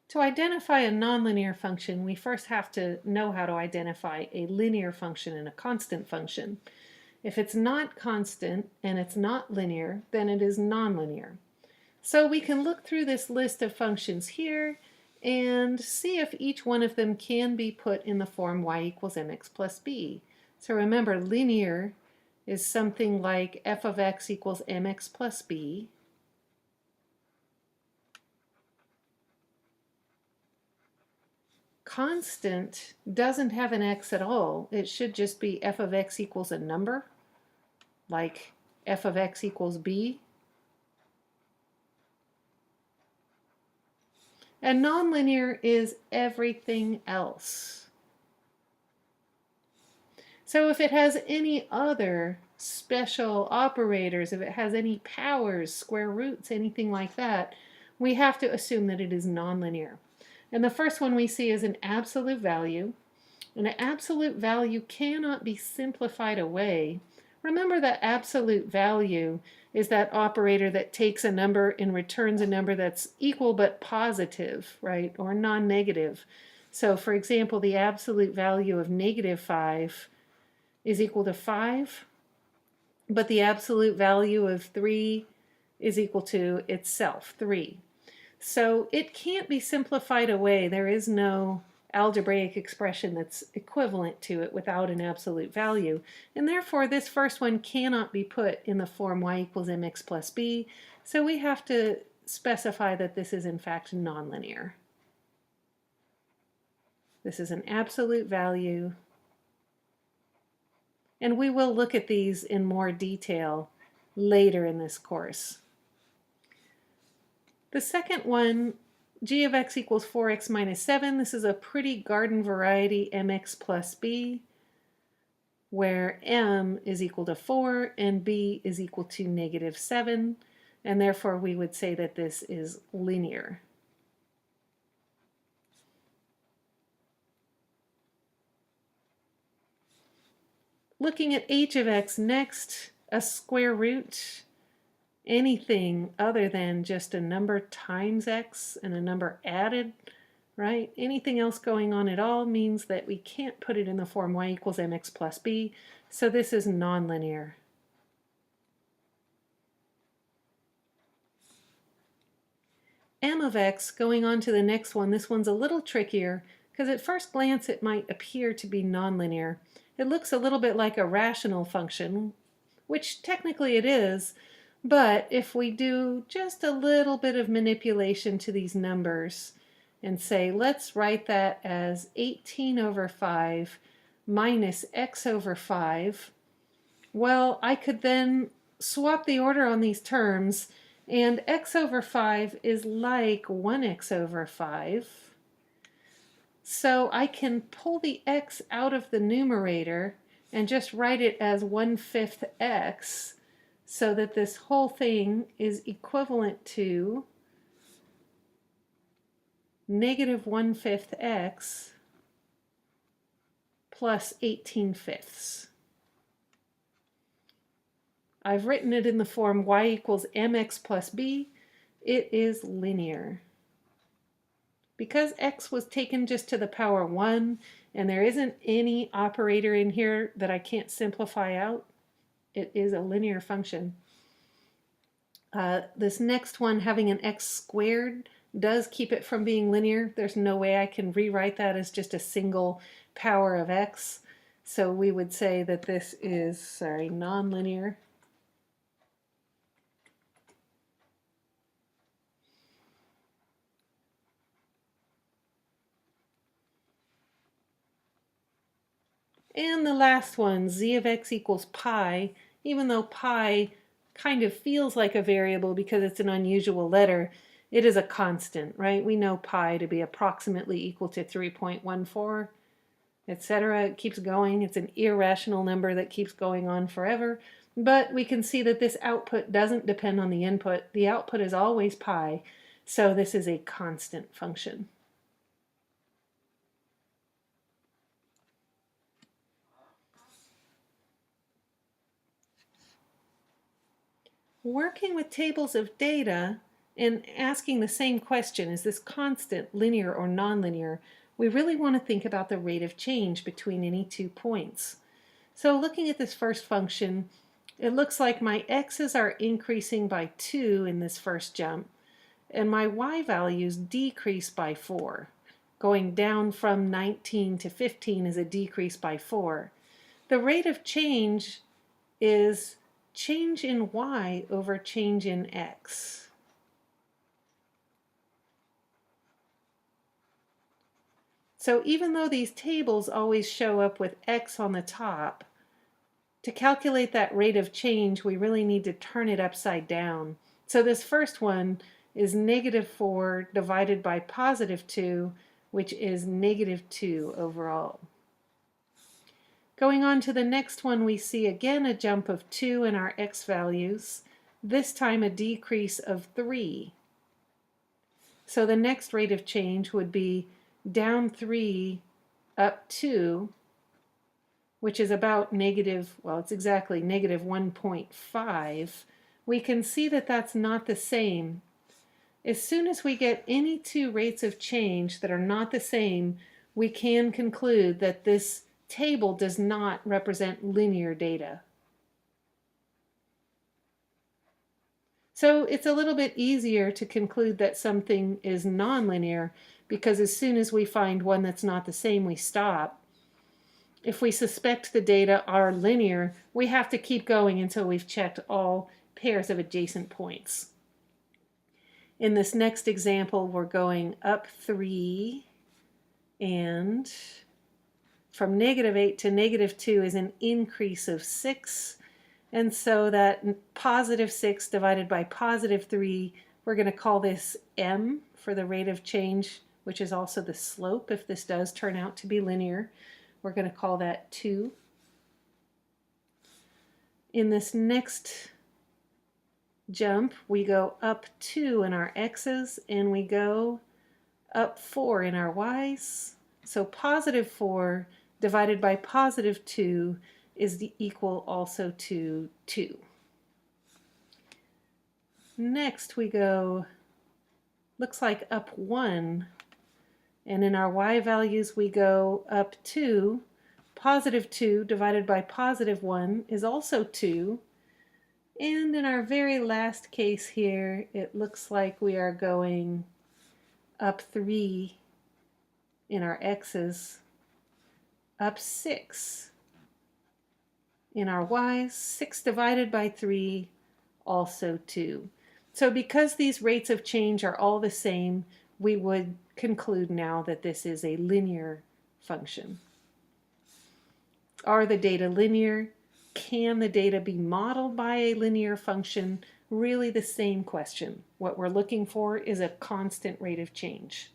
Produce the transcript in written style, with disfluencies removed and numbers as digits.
To identify a nonlinear function, we first have to know how to identify a linear function and a constant function. If it's not constant and it's not linear, then it is nonlinear. So we can look through this list of functions here and see if each one of them can be put in the form y equals mx plus b. So remember, linear is something like f of x equals mx plus b. Constant doesn't have an x at all. It should just be f of x equals a number, like f of x equals b. And nonlinear is everything else. So if it has any other special operators, if it has any powers, square roots, anything like that, we have to assume that it is nonlinear. And the first one we see is an absolute value. And an absolute value cannot be simplified away. Remember that absolute value is that operator that takes a number and returns a number that's equal but positive, right, or non-negative. So for example, the absolute value of -5 is equal to 5, but the absolute value of 3 is equal to itself, 3. So it can't be simplified away. There is no algebraic expression that's equivalent to it without an absolute value. And therefore, this first one cannot be put in the form y equals mx plus b. So we have to specify that this is in fact nonlinear. This is an absolute value. And we will look at these in more detail later in this course. The second one, g of x equals 4x minus 7. This is a pretty garden variety mx plus b, where m is equal to 4 and b is equal to -7, and therefore we would say that this is linear. Looking at h of x next, a square root. Anything other than just a number times x and a number added, right? Anything else going on at all means that we can't put it in the form y equals mx plus b, so this is nonlinear. M of x, going on to the next one, this one's a little trickier because at first glance it might appear to be nonlinear. It looks a little bit like a rational function, which technically it is, but if we do just a little bit of manipulation to these numbers and say, let's write that as 18 over 5 minus x over 5, well, I could then swap the order on these terms, and x over 5 is like 1x over 5. So I can pull the x out of the numerator and just write it as 1/5 x, so that this whole thing is equivalent to -1/5 x plus 18/5. I've written it in the form y equals mx plus b. It is linear. Because x was taken just to the power 1, and there isn't any operator in here that I can't simplify out, it is a linear function. This next one, having an x squared, does keep it from being linear. There's no way I can rewrite that as just a single power of x. So we would say that this is, nonlinear. And the last one, z of x equals pi, even though pi kind of feels like a variable because it's an unusual letter, it is a constant, right? We know pi to be approximately equal to 3.14, etc. It keeps going. It's an irrational number that keeps going on forever. But we can see that this output doesn't depend on the input. The output is always pi, so this is a constant function. Working with tables of data And asking the same question, is this constant, linear, or nonlinear, we really want to think about the rate of change between any 2 points. So looking at this first function, it looks like my x's are increasing by 2 in this first jump, and my y values decrease by 4. Going down from 19 to 15 is a decrease by 4. The rate of change is change in y over change in x. So even though these tables always show up with x on the top, to calculate that rate of change, we really need to turn it upside down. So this first one is -4 divided by +2, which is -2 overall. Going on to the next one, we see again a jump of 2 in our x values, this time a decrease of 3. So the next rate of change would be down 3, up 2, which is about it's exactly -1.5. We can see that that's not the same. As soon as we get any 2 rates of change that are not the same, we can conclude that this table does not represent linear data. So it's a little bit easier to conclude that something is nonlinear because as soon as we find one that's not the same, we stop. If we suspect the data are linear, we have to keep going until we've checked all pairs of adjacent points. In this next example, we're going up 3, and from -8 to -2 is an increase of 6. And so that +6 divided by +3, we're going to call this m for the rate of change, which is also the slope if this does turn out to be linear. We're going to call that 2. In this next jump, we go up 2 in our x's, and we go up 4 in our y's. So +4 divided by +2 is equal also to 2. Next we go, looks like up 1, and in our y values we go up 2. +2 divided by +1 is also 2. And in our very last case here, it looks like we are going up 3 in our x's, up 6 in our y's. 6 divided by 3, also 2. So because these rates of change are all the same, we would conclude now that this is a linear function. Are the data linear? Can the data be modeled by a linear function? Really the same question. What we're looking for is a constant rate of change.